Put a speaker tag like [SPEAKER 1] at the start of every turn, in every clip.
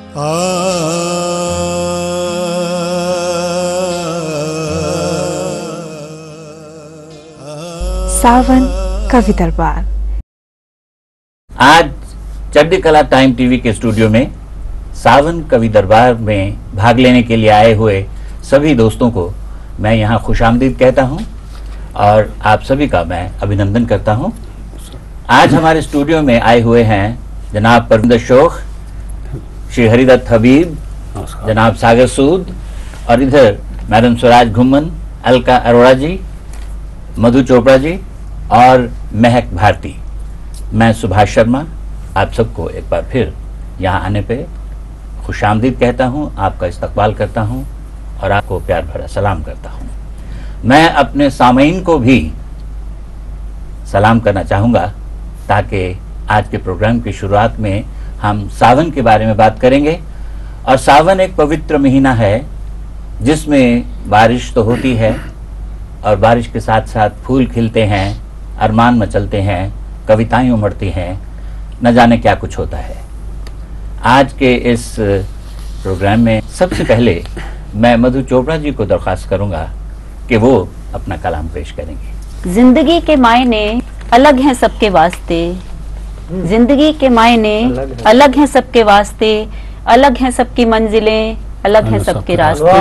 [SPEAKER 1] सावन कवि दरबार।
[SPEAKER 2] आज चड्डी कला टाइम टीवी के स्टूडियो में सावन कवि दरबार में भाग लेने के लिए आए हुए सभी दोस्तों को मैं यहाँ खुशामदीद कहता हूँ और आप सभी का मैं अभिनंदन करता हूँ। आज हमारे स्टूडियो में आए हुए हैं जनाब परविंदर शोख, श्री हरिदत्त हबीब, जनाब सागर सूद और इधर मैडम स्वराज घुम्मन, अलका अरोड़ा जी, मधु चोपड़ा जी और महक भारती। मैं सुभाष शर्मा आप सबको एक बार फिर यहाँ आने पे खुशामदीद कहता हूँ, आपका इस्तकबाल करता हूँ और आपको प्यार भरा सलाम करता हूँ। मैं अपने सामईन को भी सलाम करना चाहूँगा ताकि आज के प्रोग्राम की शुरुआत में हम सावन के बारे में बात करेंगे। और सावन एक पवित्र महीना है जिसमें बारिश तो होती है और बारिश के साथ साथ फूल खिलते हैं, अरमान मचलते हैं, कविताएं उमड़ती हैं, न जाने क्या कुछ होता है। आज के इस प्रोग्राम में सबसे पहले मैं मधु चोपड़ा जी को दरख्वास्त करूंगा कि वो अपना कलाम पेश करेंगे।
[SPEAKER 3] जिंदगी के मायने अलग हैं सबके वास्ते, जिंदगी के मायने अलग हैं सबके वास्ते, अलग हैं सबकी मंजिलें, अलग हैं सबके रास्ते,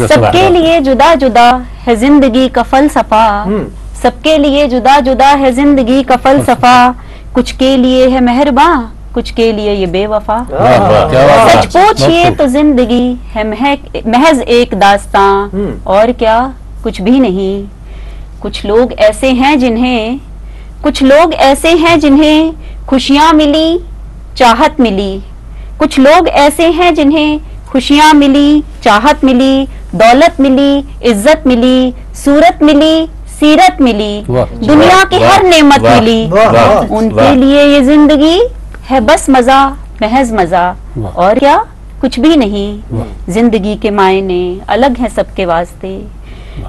[SPEAKER 3] सबके लिए जुदा जुदा है जिंदगी का फलसफा, सबके लिए जुदा जुदा है जिंदगी का फलसफा, कुछ के लिए है मेहरबां, कुछ के लिए ये बेवफा। सच पूछिए तो जिंदगी है महज एक दास्तां, और क्या कुछ भी नहीं। कुछ लोग ऐसे हैं जिन्हें खुशियां मिली, चाहत मिली, कुछ लोग ऐसे हैं जिन्हें खुशियां मिली, चाहत मिली, दौलत मिली, इज्जत मिली, सूरत मिली, सीरत मिली, दुनिया की हर नेमत मिली, उनके लिए ये जिंदगी है बस मजा, महज मजा, और क्या कुछ भी नहीं। जिंदगी के मायने अलग हैं सबके वास्ते।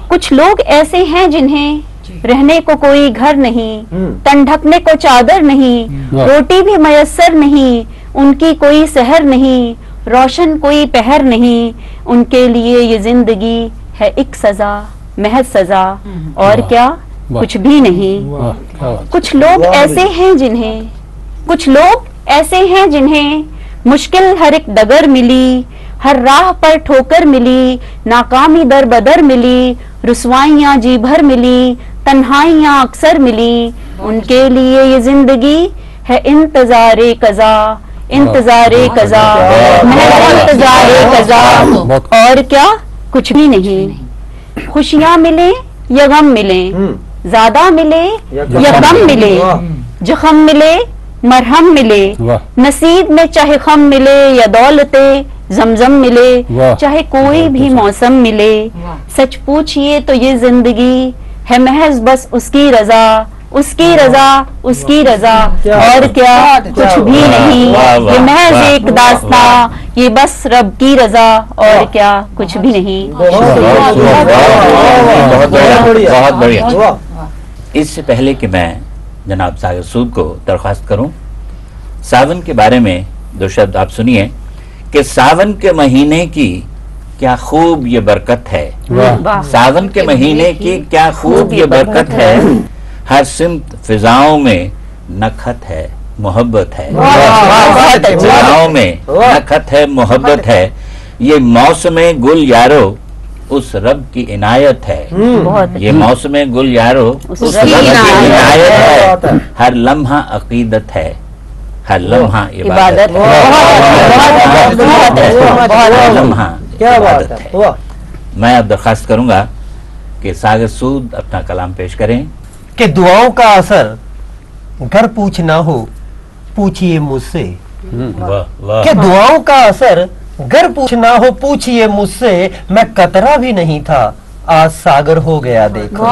[SPEAKER 3] कुछ लोग ऐसे हैं जिन्हें रहने को कोई घर नहीं, तन ढकने को चादर नहीं, रोटी भी मयस्सर नहीं, उनकी कोई सहर नहीं, रोशन कोई पहर नहीं, उनके लिए ये जिंदगी है एक सजा, महज सजा, और क्या कुछ भी नहीं। कुछ लोग ऐसे हैं जिन्हें मुश्किल हर एक डगर मिली, हर राह पर ठोकर मिली, नाकामी दर बदर मिली, रुसवाइयां जी भर मिली, तन्हाइयां अक्सर मिली, उनके लिए ये जिंदगी है इंतजारे कजा, इंतजारे कजा, महज इंतजारे कजा, और क्या कुछ भी नहीं। खुशियां मिले या गम मिले, ज्यादा मिले या कम मिले, जख्म मिले मरहम मिले, नसीब में चाहे खम मिले या दौलते जमजम मिले, चाहे कोई भी मौसम मिले, सच पूछिए तो ये जिंदगी है महज बस उसकी रजा, उसकी रजा, उसकी रजा, और क्या कुछ भी नहीं। ये महज एक दास्तां, ये बस रब की रजा, और क्या कुछ भी नहीं।
[SPEAKER 2] बहुत बढ़िया। इससे पहले कि मैं जनाब सागर सूद को दरख्वास्त करूं, सावन के बारे में दो शब्द आप सुनिए कि सावन के महीने की क्या खूब ये बरकत है, सावन के महीने की क्या खूब ये बरकत है, हर सिमत फिजाओं में नखत है, मोहब्बत है, फिजाओं में नखत है, मोहब्बत है, ये मौसमे गुल यारो उस रब की इनायत है, ये मौसमे गुल यारो उस रब की इनायत है, हर लम्हा अकीदत है, हर लम्हा इबादत है, हर लम्हा इबादत है। मैं अब दरख्वास्त करूंगा कि सागर सूद अपना कलाम पेश करें।
[SPEAKER 4] कि दुआओं का असर घर पूछ ना हो पूछिए मुझसे, कि दुआओं का असर घर पूछ ना हो पूछिए मुझसे, मैं कतरा भी नहीं था आज सागर हो गया देखो,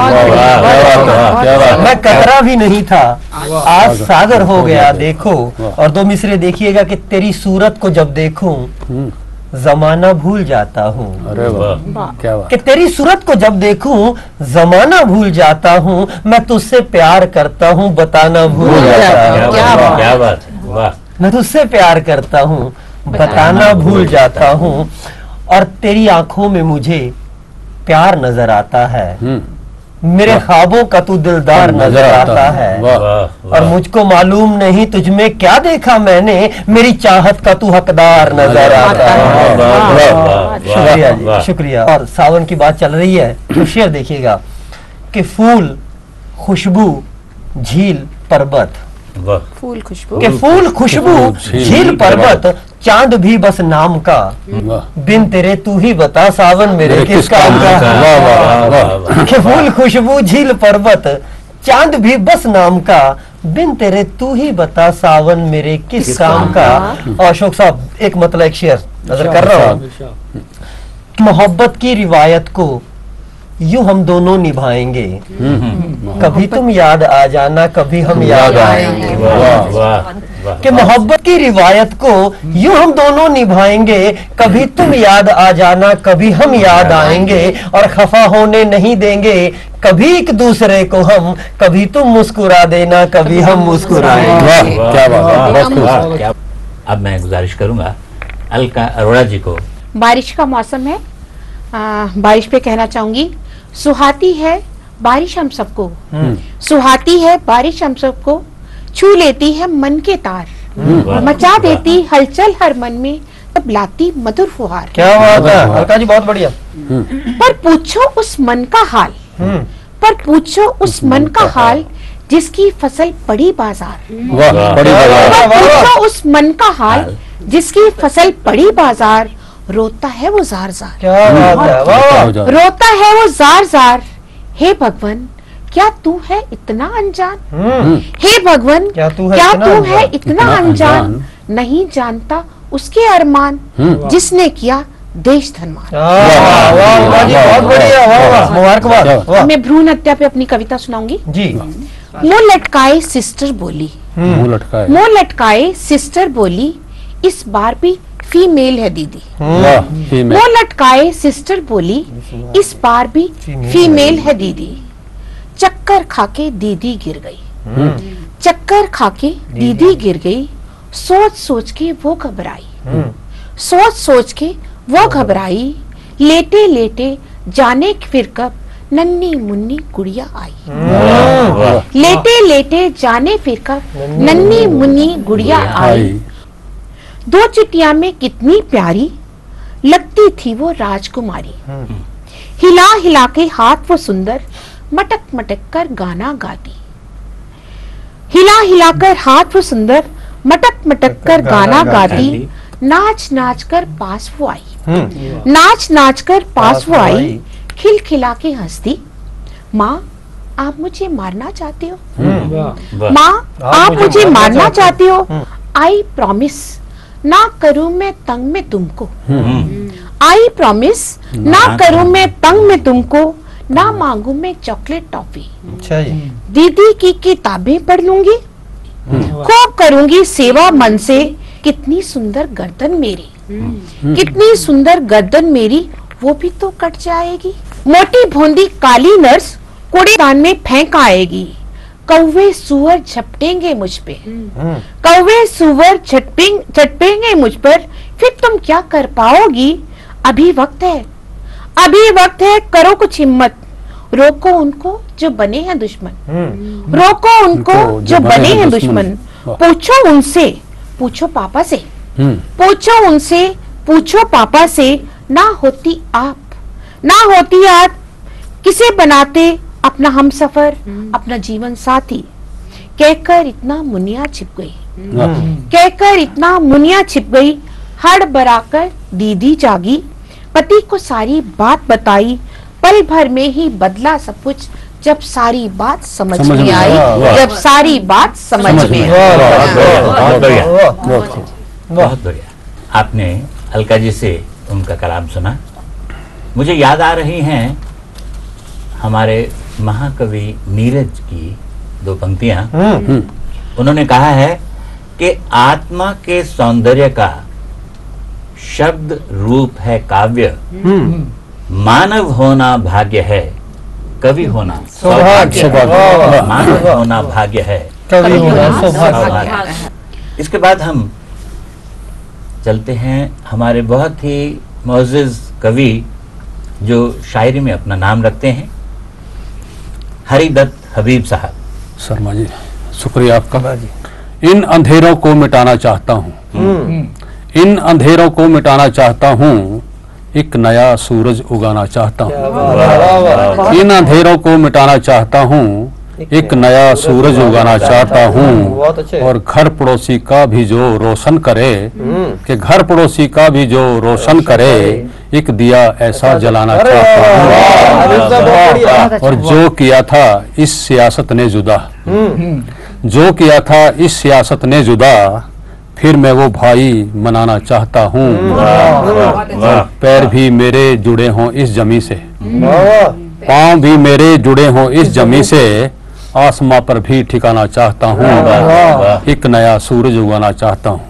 [SPEAKER 4] मैं कतरा भी नहीं था आज सागर हो गया देखो। और दो मिसरे देखिएगा कि तेरी सूरत को जब देखूं जमाना भूल जाता हूँ, कि तेरी सूरत को जब देखूं जमाना भूल जाता हूँ, मैं तुझसे प्यार करता हूँ बताना भूल जाता हूँ।
[SPEAKER 2] क्या बात है, वाह।
[SPEAKER 4] मैं तुझसे प्यार करता हूँ, बताना भूल जाता हूँ, और तेरी आंखों में मुझे प्यार नजर आता है। मेरे ख्वाबों का तू दिलदार नजर आता है, और मुझको मालूम नहीं तुझ में क्या देखा मैंने, मेरी चाहत का तू हकदार नजर आता है। शुक्रिया जी, शुक्रिया। और सावन की बात चल रही है तो शेर देखिएगा कि फूल खुशबू झील पर्वत,
[SPEAKER 5] फूल खुशबू
[SPEAKER 4] के फूल खुशबू झील पर्वत, चांद भी बस नाम का, बिन तेरे तू ही बता सावन मेरे किस काम का। के फूल खुशबू झील पर्वत, चांद भी बस नाम का, बिन तेरे तू ही बता सावन मेरे किस काम का। और अशोक साहब एक मतलब एक शेर नजर कर रहा हूँ, मोहब्बत की रिवायत को यूं हम दोनों निभाएंगे, कभी तुम याद आ जाना कभी हम याद आएंगे। कि मोहब्बत की रिवायत को यूं हम दोनों निभाएंगे, कभी तुम याद आ जाना कभी हम याद आएंगे, और खफा होने नहीं देंगे कभी एक दूसरे को हम, कभी तुम मुस्कुरा देना कभी हम मुस्कुराएंगे।
[SPEAKER 2] क्या बात। अब मैं गुजारिश करूंगा अलका अरोड़ा जी को।
[SPEAKER 5] बारिश का मौसम है, बारिश पे कहना चाहूंगी, सुहाती है बारिश हम सबको, सुहाती है बारिश हम सबको, छू लेती है मन के तार, मचा देती हलचल हर मन में, तब लाती मधुर फुहार।
[SPEAKER 4] क्या बात है अलका जी, बहुत बढ़िया।
[SPEAKER 5] पर पूछो उस मन का हाल, पर पूछो उस मन का हाल, जिसकी फसल पड़ी बाजार। पर पूछो उस मन का हाल, जिसकी फसल पड़ी बाजार, रोता है वो जार जार।
[SPEAKER 4] क्या बात है, वाह।
[SPEAKER 5] रोता है वो जार जार, हे भगवन क्या तू है इतना अनजान, हे भगवन क्या तू है इतना अनजान, नहीं जानता उसके अरमान, जिसने किया देश धनमान।
[SPEAKER 4] बहुत बढ़िया, मुबारकबाद।
[SPEAKER 5] मैं भ्रूण हत्या पे अपनी कविता सुनाऊंगी
[SPEAKER 4] जी।
[SPEAKER 5] मुंह लटकाए सिस्टर बोली, मुंह लटकाए सिस्टर बोली, इस बार भी फीमेल है दीदी। मुंह लटकाए सिस्टर बोली, इस बार भी फीमेल है दीदी। चक्कर खाके दीदी गिर गई, चक्कर खाके दीदी गिर गई, सोच सोच के वो घबराई, सोच सोच के वो घबराई, लेटे लेटे जाने फिर कब नन्ही मुन्नी गुड़िया आई, लेटे लेटे जाने फिर कब नन्ही मुन्नी गुड़िया आई। दो चिटिया में कितनी प्यारी लगती थी वो राजकुमारी, हिला हिला के हाथ वो सुंदर मटक मटक कर गाना गाती, हिला हिला कर हाथ वो सुंदर मटक मटक कर गाना गाती, नाच नाच कर पास वो आई, नाच नाच कर पास वो आई, खिल खिला के हंसती, माँ आप मुझे मारना चाहते हो, माँ आप मुझे मारना चाहते हो, आई प्रॉमिस ना करूं मैं तंग में तुमको, आई प्रॉमिस ना करूं मैं तंग में तुमको, ना मांगू मैं चॉकलेट टॉफी, दीदी की किताबें पढ़ लूंगी, खूब करूंगी सेवा मन से, कितनी सुंदर गर्दन मेरी, कितनी सुंदर गर्दन मेरी, वो भी तो कट जाएगी। मोटी भोंदी काली नर्स कूड़ेदान में फेंक आएगी, कौवे सुअर झपटेंगे मुझ पे, कौवे सुअर झपटेंगे मुझ पर, फिर तुम क्या कर पाओगी, अभी वक्त है, अभी वक्त है, करो कुछ हिम्मत, रोको उनको जो बने हैं दुश्मन, रोको उनको जो बने हैं दुश्मन, पूछो उनसे, पूछो पापा से, पूछो उनसे, पूछो पापा से, ना होती आप, ना होती आप, किसे बनाते अपना हम सफर, अपना जीवन साथी। कहकर इतना मुनिया छिप गई, कहकर इतना मुनिया छिप गई, हड़बड़ाकर दीदी जागी, पति को सारी बात बताई, पल भर में ही बदला सब कुछ, जब सारी बात समझ में आई, जब सारी बात समझ में आई।
[SPEAKER 2] बहुत बढ़िया, बहुत बढ़िया। आपने अलका जी से उनका कलाम सुना। मुझे याद आ रही हैं हमारे महाकवि नीरज की दो पंक्तियां। उन्होंने कहा है कि आत्मा के सौंदर्य का शब्द रूप है काव्य, मानव होना भाग्य है, कवि होना सौभाग्य, मानव होना भाग्य है, कवि होना सौभाग्य। इसके बाद हम चलते हैं हमारे बहुत ही मुअज़्ज़िज़ कवि जो शायरी में अपना नाम रखते हैं, हरिदत्त हबीब साहब।
[SPEAKER 6] शर्मा जी, शुक्रिया आपका। इन अंधेरों को मिटाना चाहता हूँ, इन अंधेरों को मिटाना चाहता हूँ, एक नया सूरज उगाना चाहता हूँ। इन अंधेरों को मिटाना चाहता हूँ, एक नया सूरज उगाना चाहता हूँ। और घर पड़ोसी का भी जो रोशन करे, कि घर पड़ोसी का भी जो रोशन करे, एक दिया ऐसा जलाना चाहता हूँ। और जो किया था इस सियासत ने जुदा, जो किया था इस सियासत ने जुदा, फिर मैं वो भाई मनाना चाहता हूँ। पैर भी मेरे जुड़े हों इस जमी से, पाँव भी मेरे जुड़े हों इस जमी से, आसमां पर भी ठिकाना चाहता हूँ। एक नया सूरज उगाना चाहता हूँ।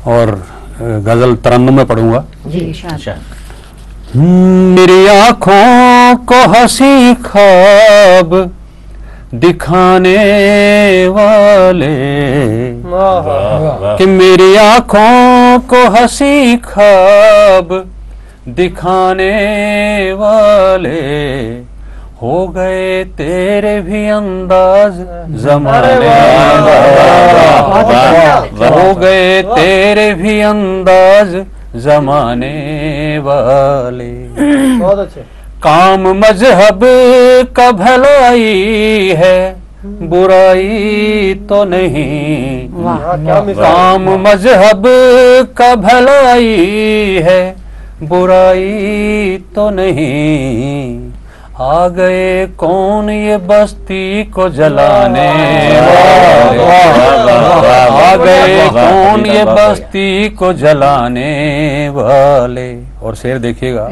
[SPEAKER 6] और गजल तरन्नुम में पढ़ूंगा। मेरी आँखों को हंसी ख्वाब दिखाने वाले, कि मेरी आँखों को हंसी ख्वाब दिखाने वाले, हो गए तेरे भी अंदाज ज़माने वाले, हो गए तेरे भी अंदाज ज़माने वाले। बहुत अच्छे। काम मजहब का भलाई है, बुराई तो नहीं। काम मजहब का भलाई है, बुराई तो नहीं। आ गए कौन ये बस्ती को जलाने वाले, आ गए कौन ये बस्ती को जलाने वाले। और शेर देखिएगा।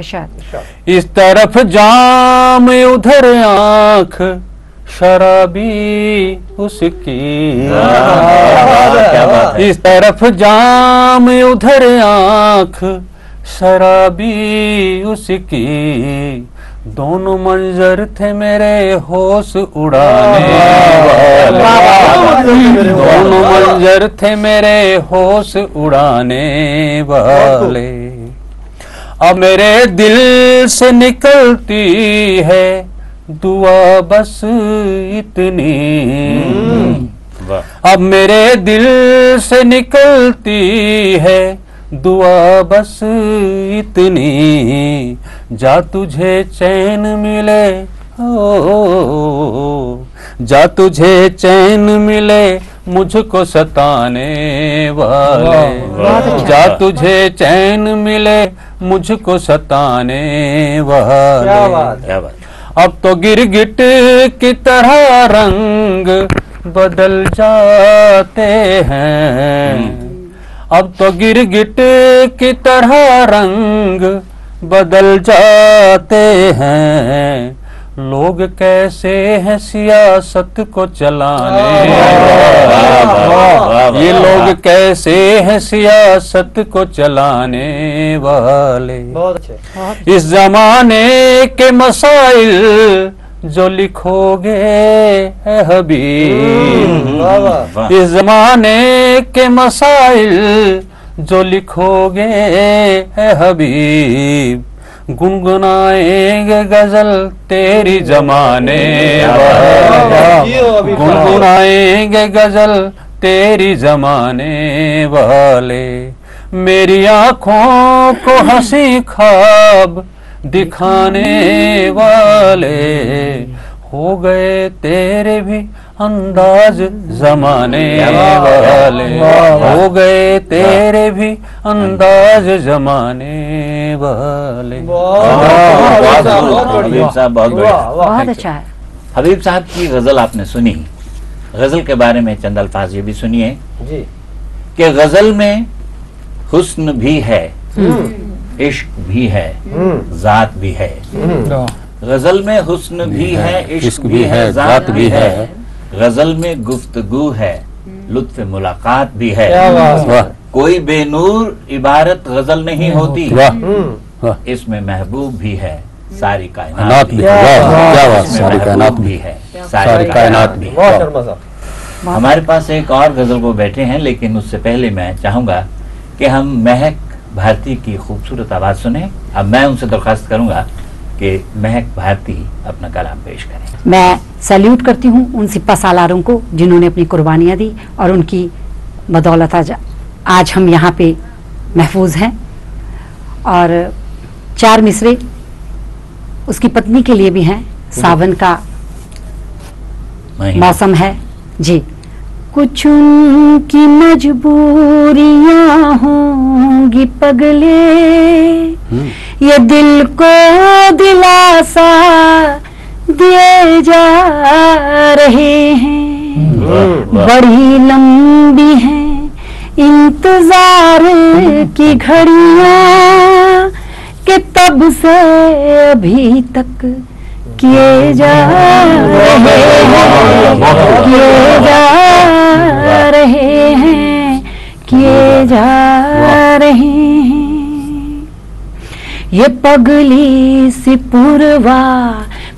[SPEAKER 6] इस तरफ जाम उधर आंख शराबी उसकी, इस तरफ जाम उधर आंख शराबी उसकी, दोनों मंजर थे मेरे होश उड़ाने वाले, दोनों मंजर थे मेरे होश उड़ाने वाले। अब मेरे दिल से निकलती है दुआ बस इतनी, अब मेरे दिल से निकलती है दुआ बस इतनी, जा तुझे चैन मिले ओ, जा तुझे चैन मिले मुझको सताने वाले, जा तुझे चैन मिले मुझको सताने वाले।
[SPEAKER 2] क्या बात।
[SPEAKER 6] अब तो गिरगिट की तरह रंग बदल जाते हैं, अब तो गिरगिट की तरह रंग बदल जाते हैं। लोग कैसे हैं सियासत को चलाने, ये लोग कैसे हैं सियासत को चलाने वाले। इस जमाने के मसाइल जो लिखोगे है हबीब, इस जमाने के मसाइल जो लिखोगे है हबीब, गुनगुनाएंगे गजल तेरी जमाने वाले, गुनगुनाएंगे गजल तेरी जमाने वाले। मेरी आँखों को हंसी ख्वाब दिखाने वाले, हो गए तेरे भी अंदाज जमाने वाले, हो गए तेरे भी अंदाज जमाने वाले।
[SPEAKER 2] हबीब साहब
[SPEAKER 3] बहुत अच्छा है।
[SPEAKER 2] हबीब साहब की गजल आपने सुनी, गजल के बारे में चंद अल्फाज ये भी सुनिए कि गजल में हुस्न भी है, इश्क भी है, जात भी है। गजल में हुस्न भी है, इश्क भी है, जात भी है। गजल में गुफ्तगू है, लुत्फ मुलाकात भी है। कोई बेनूर इबारत गजल नहीं होती, इसमें महबूब भी है, सारी कायनात भी है, सारी कायनात भी है, सारी कायनात भी है। हमारे पास एक और गजल को बैठे हैं, लेकिन उससे पहले मैं चाहूंगा कि हम महक भारती की खूबसूरत आवाज सुने। अब मैं उनसे दरख्वास्त करूंगा कि महक भारती अपना कलाम पेश करें।
[SPEAKER 7] मैं सैल्यूट करती हूँ उन सिपा सालारों को जिन्होंने अपनी कुर्बानियाँ दी और उनकी बदौलत आज हम यहाँ पे महफूज हैं। और 4 मिसरे उसकी पत्नी के लिए भी हैं। सावन का मौसम है जी। कुछ उनकी मजबूरियां होंगी पगले, ये दिल को दिलासा दिए जा रहे हैं। बड़ी लंबी हैं इंतजार की घड़ियां कि तब से अभी तक किए जा रहे हैं। ये पगली सी पुरवा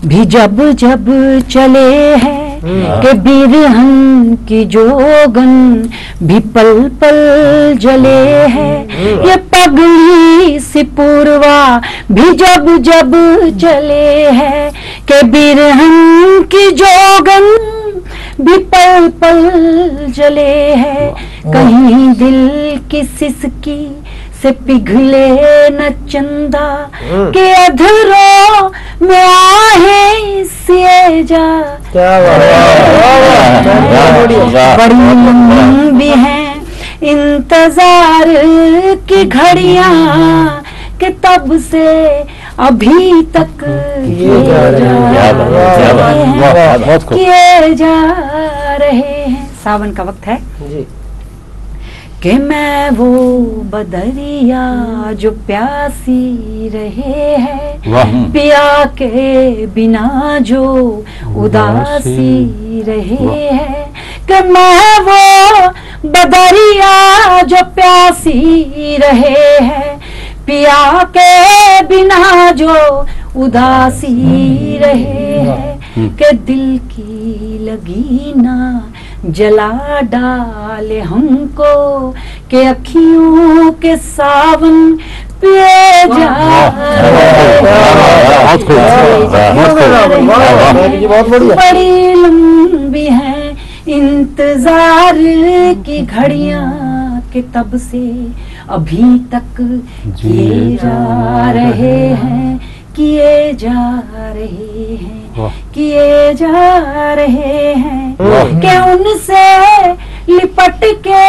[SPEAKER 7] भी जब जब चले हैं कि बिरहन की जोगन भी पल पल जले हैं। ये पगली सी पुरवा भी जब जब चले हैं कि बिरहन की जोगन भी पल पल जले है। कहीं दिल की सिसकी से पिघले न चंदा के अधरों में आहे सिए जा। बड़ी लंबी है इंतजार की घड़ियां कि तब से अभी तक किए जा रहे हैं। सावन का वक्त है कि मैं वो बदरिया जो प्यासी रहे हैं, पिया के बिना जो उदासी रहे हैं। कि मैं वो बदरिया जो प्यासी रहे हैं, पिया के बिना जो उदासी रहे हैं। कि दिल की लगी ना जला डाले हमको, के अखियों के सावन पिए जा। बड़ी लंबी है इंतजार की घड़ियां कि तब से अभी तक किए जा रहे हैं, किए जा रहे हैं, किए जा रहे हैं। कि उनसे लिपट के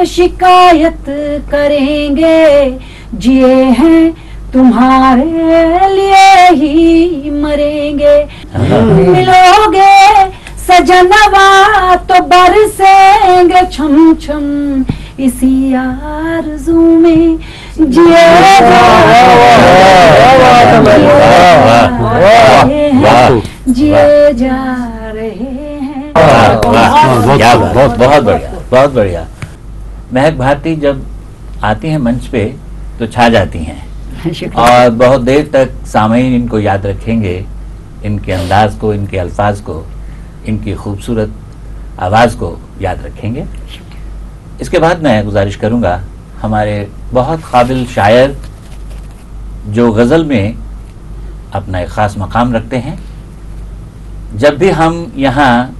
[SPEAKER 7] शिकायत करेंगे, जिए हैं तुम्हारे लिए ही मरेंगे। मिलोगे सजनवा तो बरसेंगे छम छम इसी आरज़ू में, जिए जा रहे हैं।
[SPEAKER 2] बहुत बढ़िया, बहुत बढ़िया। महक भारती जब आती हैं मंच पे तो छा जाती हैं और बहुत देर तक सामईन इनको याद रखेंगे, इनके अंदाज को, इनके अल्फाज को, इनकी खूबसूरत आवाज़ को याद रखेंगे। इसके बाद मैं गुजारिश करूंगा हमारे बहुत काबिल शायर जो गज़ल में अपना एक ख़ास मकाम रखते हैं। जब भी हम यहाँ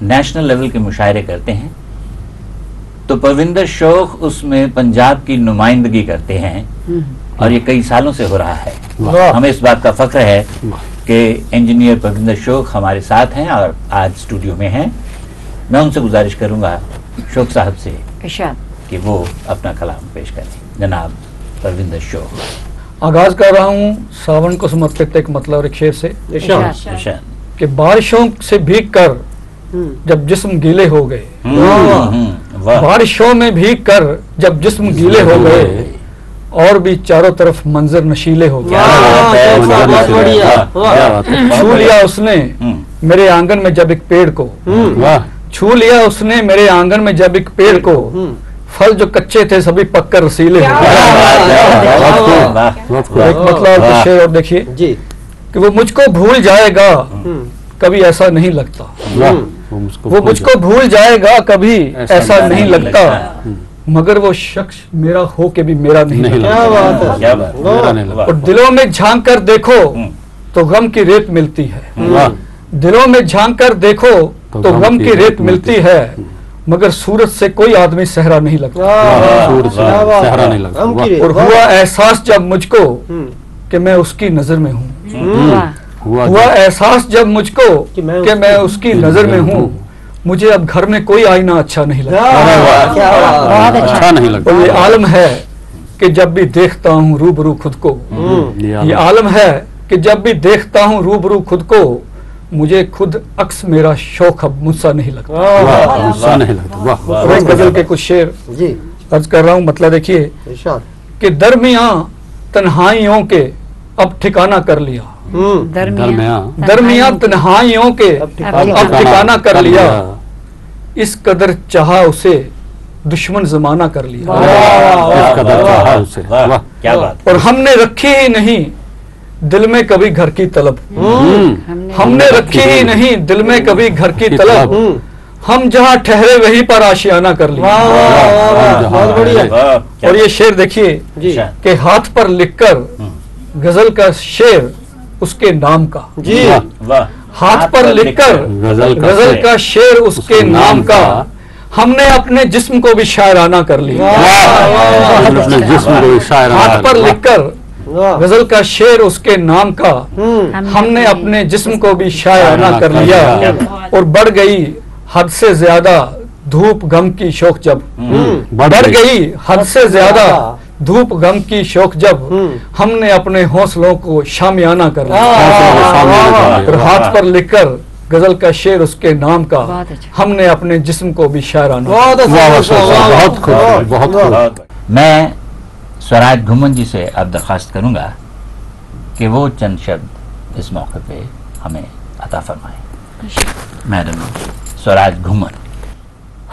[SPEAKER 2] नेशनल लेवल के मुशायरे करते हैं तो परविंदर शोख उसमें पंजाब की नुमाइंदगी करते हैं और ये कई सालों से हो रहा है। हमें इस बात का फख्र है कि इंजीनियर परविंदर शोख हमारे साथ हैं और आज स्टूडियो में हैं। मैं उनसे गुजारिश करूंगा शोख साहब से कि वो अपना कलाम पेश करें। जनाब परविंदर शोख।
[SPEAKER 8] आगाज कर रहा हूँ सावन को समर्पित एक मतलब एक शेर से कि बारिशों से भीग कर जब जिस्म गीले हो गए, बारिशों में भीग कर जब जिस्म गीले हो गए और भी चारों तरफ मंजर नशीले हो गए। छू लिया उसने मेरे आंगन में जब एक पेड़ को, छू लिया उसने मेरे आंगन में जब एक पेड़ को, फल जो कच्चे थे सभी पककर रसीले हो गए। एक मतलब शेर और देखिए कि वो मुझको भूल जाएगा कभी ऐसा नहीं लगता, वो मुझको भूल जाएगा कभी, ऐसा नहीं लगता, मगर वो शख्स मेरा हो के भी मेरा नहीं लगता। और दिलों में झांक कर देखो तो गम की रेत मिलती है, दिलों में झांक कर देखो तो गम की रेत मिलती है, मगर सूरज से कोई आदमी सहरा नहीं लगता। और हुआ एहसास जब मुझको कि मैं उसकी नजर में हूँ, हुआ एहसास जब मुझको कि मैं उसकी नजर में हूँ, मुझे अब घर में कोई आईना अच्छा नहीं लगता।
[SPEAKER 6] अच्छा नहीं लगता।
[SPEAKER 8] और ये आलम है कि जब भी देखता हूँ रूबरू खुद को, ये आलम है कि जब भी देखता हूँ रूबरू खुद को, मुझे खुद अक्स मेरा शौक अब मुझसा नहीं लगता।
[SPEAKER 6] मुझसा नहीं लगता।
[SPEAKER 8] एक गजल के कुछ शेर अर्ज कर रहा हूँ, मतलब देखिए कि दरमियाँ तन्हाइयों के अब ठिकाना कर लिया, दरमियाँ तन्हाइयों के अब ठिकाना कर लिया, इस कदर चाहा उसे दुश्मन जमाना कर लिया।
[SPEAKER 2] क्या बात।
[SPEAKER 8] और हमने रखी ही नहीं दिल में कभी घर की तलब, हमने रखी ही नहीं दिल में कभी घर की तलब, हम जहाँ ठहरे वहीं पर आशियाना कर लिया। बहुत बढ़िया। और ये शेर देखिए कि हाथ पर लिखकर गजल का शेर उसके नाम का, हाथ पर लिखकर गजल का शेर उसके नाम का, हमने अपने जिस्म को भी शायराना कर लिया। हाथ पर लिखकर गजल का शेर उसके नाम का, हमने अपने जिस्म को भी शायराना कर लिया। और बढ़ गई हद से ज्यादा धूप गम की शौक जब, बढ़ गई हद से ज्यादा धूप गम की शौक जब, हमने अपने हौसलों को शामियाना कर लिया। और हाथ पर लिखकर गजल का शेर उसके नाम का, हमने अपने जिस्म को भी शायराना।
[SPEAKER 2] बहुत। मैं स्वराज घुमन जी से अब दरख्वास्त करूंगा कि वो चंद शब्द इस मौके पे हमें अता फरमाएं। मैडम स्वराज घुमन।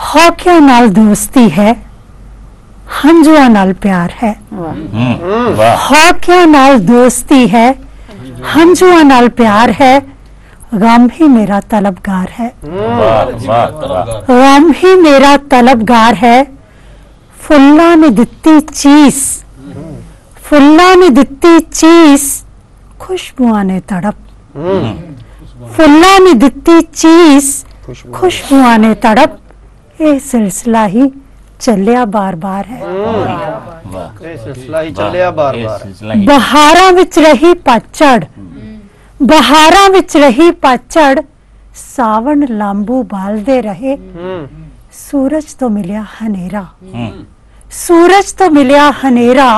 [SPEAKER 1] हौकिया नाल दोस्ती है, हंजुआ नाल प्यार है। हौकिया नाल दोस्ती है, हंजुआ नाल प्यार है, गम ही मेरा तलबगार है। गम ही मेरा तलबगार है, फुल्ला ने दित्ती चीज, फुल्ला ने दित्ती चीज, खुशबुआ ने तड़प, फुल्ला ने दित्ती चीज, खुशबुआ ने तड़प, ये सिलसिला ही चलिया बार बार है। बहारां विच रही पतझड़, बहारां विच रही पतझड़, सावन लांबू बालदे रहे, सूरज तो मिलिया हनेरा, सूरज तो मिलिया हनेरा,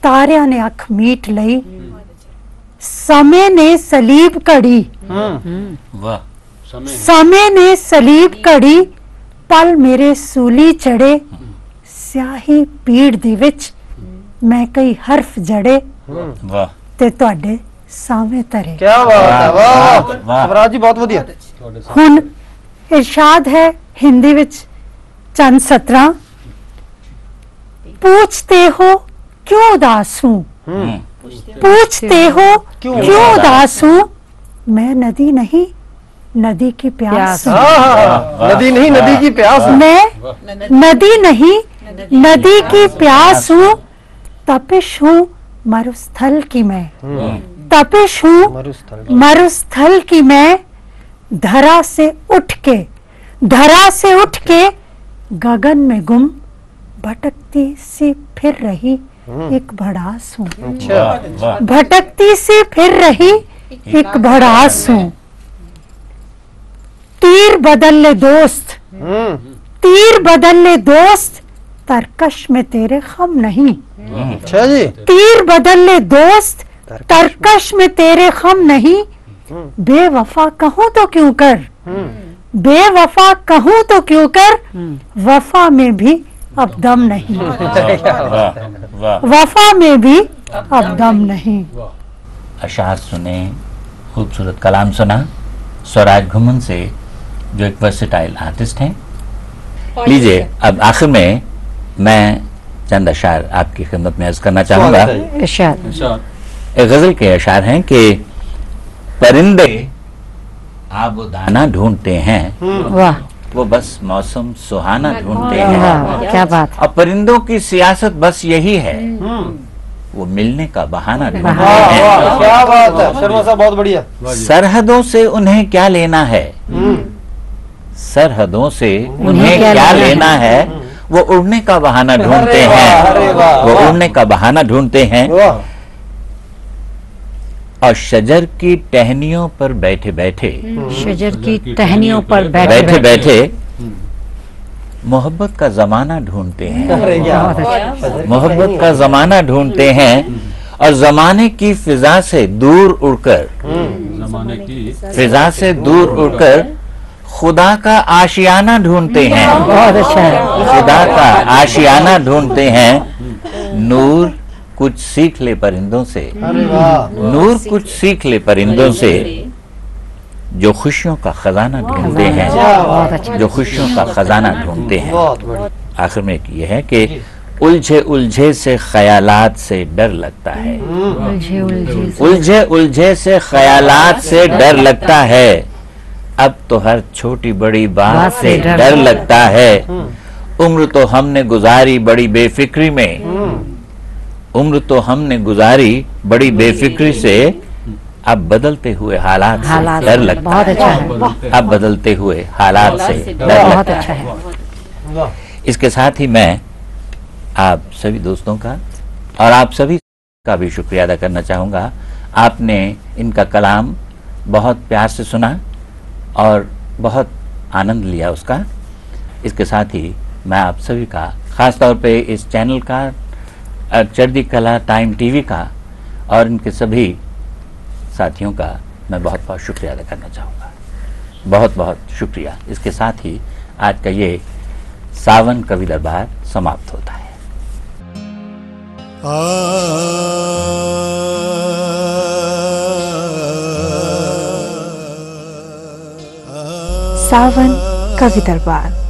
[SPEAKER 1] तारियां ने अख मीट लई, समय ने सलीब कड़ी, समय ने सलीब कड़ी, पल मेरे सूली चढ़े, स्याही पीड़ दी विच मैं कई हरफ जड़े, ते तुहाडे सामने तरे।
[SPEAKER 4] क्या बात है, वाह स्वराज जी बहुत वधिया।
[SPEAKER 1] हुन इरशाद है हिंदी विच चंद सतरां, पूछते हो क्यों उदास हूं, पूछते हो क्यों उदास हूं, मैं नदी नहीं नदी की प्यास हूं।
[SPEAKER 4] नदी नहीं नदी की प्यास,
[SPEAKER 1] मैं नदी नहीं नदी की प्यास हूं, तपिश हूं मरुस्थल की मैं, तपिश हूं मरुस्थल की मैं, धरा से उठ के, धरा से उठ के गगन में गुम, भटकती सी फिर रही एक भड़ास हूं, भटकती सी फिर रही एक भड़ास हूं। तीर बदल ले दोस्त, तीर बदल ले दोस्त, तरकश में तेरे खम नहीं।
[SPEAKER 4] अच्छा जी।
[SPEAKER 1] तीर बदल ले दोस्त, तरकश में तेरे खम नहीं, बेवफा कहूं तो क्यों कर, बेवफा कहूं तो क्यों कर, वफा में भी अब दम नहीं, वफा में भी अब दम नहीं।
[SPEAKER 2] अशार सुने, खूबसूरत कलाम सुना स्वराज घुमन से, जो एक वर्सेटाइल आर्टिस्ट हैं। लीजिए अब आखिर में मैं चंद अशार आपकी खिदमत में अर्ज करना चाहूंगा। एक गजल के अशार हैं कि परिंदे आप वो दाना ढूंढते हैं,
[SPEAKER 7] वाह
[SPEAKER 2] वो बस मौसम सुहाना ढूंढते हैं।
[SPEAKER 7] वाह, क्या बात।
[SPEAKER 2] और परिंदों की सियासत बस यही है, वो मिलने का बहाना ढूंढते
[SPEAKER 4] वाह,
[SPEAKER 2] हैं।
[SPEAKER 4] वाह, क्या बात है शर्मा साहब, बहुत बढ़िया।
[SPEAKER 2] सरहदों से उन्हें क्या लेना है, सरहदों से उन्हें क्या लेना है, वो उड़ने का बहाना ढूंढते
[SPEAKER 4] अरे
[SPEAKER 2] हैं,
[SPEAKER 4] वाह,
[SPEAKER 2] वो
[SPEAKER 4] वाह।
[SPEAKER 2] उड़ने का बहाना ढूंढते हैं।
[SPEAKER 4] वाह,
[SPEAKER 2] और शजर की टहनियों पर बैठे बैठे,
[SPEAKER 7] शजर की टहनियों पर
[SPEAKER 2] बैठे
[SPEAKER 7] बैठे
[SPEAKER 2] बैठे मोहब्बत का जमाना ढूंढते हैं,
[SPEAKER 4] अरे क्या
[SPEAKER 7] बहुत अच्छा।
[SPEAKER 2] मोहब्बत का जमाना ढूंढते हैं। और जमाने की फिजा से दूर उड़कर,
[SPEAKER 6] जमाने की
[SPEAKER 2] फिजा से दूर उड़कर खुदा का आशियाना ढूंढते हैं,
[SPEAKER 7] बहुत अच्छा है।
[SPEAKER 2] खुदा का आशियाना ढूंढते हैं। नूर कुछ सीख ले परिंदों से,
[SPEAKER 4] अरे वाह,
[SPEAKER 2] नूर कुछ सीख ले परिंदों से, जो खुशियों का खजाना ढूंढते हैं,
[SPEAKER 7] बहुत अच्छा।
[SPEAKER 2] जो खुशियों का खजाना ढूंढते हैं।
[SPEAKER 4] बहुत बढ़िया।
[SPEAKER 2] आखिर में ये है कि उलझे उलझे से ख्यालात से डर लगता है,
[SPEAKER 7] उलझे उलझे से।
[SPEAKER 2] उलझे उलझे से ख्यालात से डर लगता है। अब तो हर छोटी बड़ी बात से डर लगता है। उम्र तो हमने गुजारी बड़ी बेफिक्री में, उम्र तो हमने गुजारी बड़ी बेफिक्री से, अब बदलते हुए हालात से डर लगता
[SPEAKER 7] बहुत अच्छा
[SPEAKER 2] है,
[SPEAKER 7] है।
[SPEAKER 2] अब बदलते हुए हालात से डर
[SPEAKER 7] बहुत
[SPEAKER 2] लगता
[SPEAKER 7] अच्छा
[SPEAKER 2] है।
[SPEAKER 7] है।
[SPEAKER 4] वाह,
[SPEAKER 2] इसके साथ ही मैं आप सभी दोस्तों का और आप सभी का भी शुक्रिया अदा करना चाहूँगा। आपने इनका कलाम बहुत प्यार से सुना और बहुत आनंद लिया उसका। इसके साथ ही मैं आप सभी का, ख़ास तौर पे इस चैनल का, चढ़ती कला टाइम टीवी का और इनके सभी साथियों का मैं बहुत बहुत शुक्रिया अदा करना चाहूँगा। बहुत बहुत शुक्रिया। इसके साथ ही आज का ये सावन कवि दरबार समाप्त होता है।
[SPEAKER 9] सावन कवि दरबार।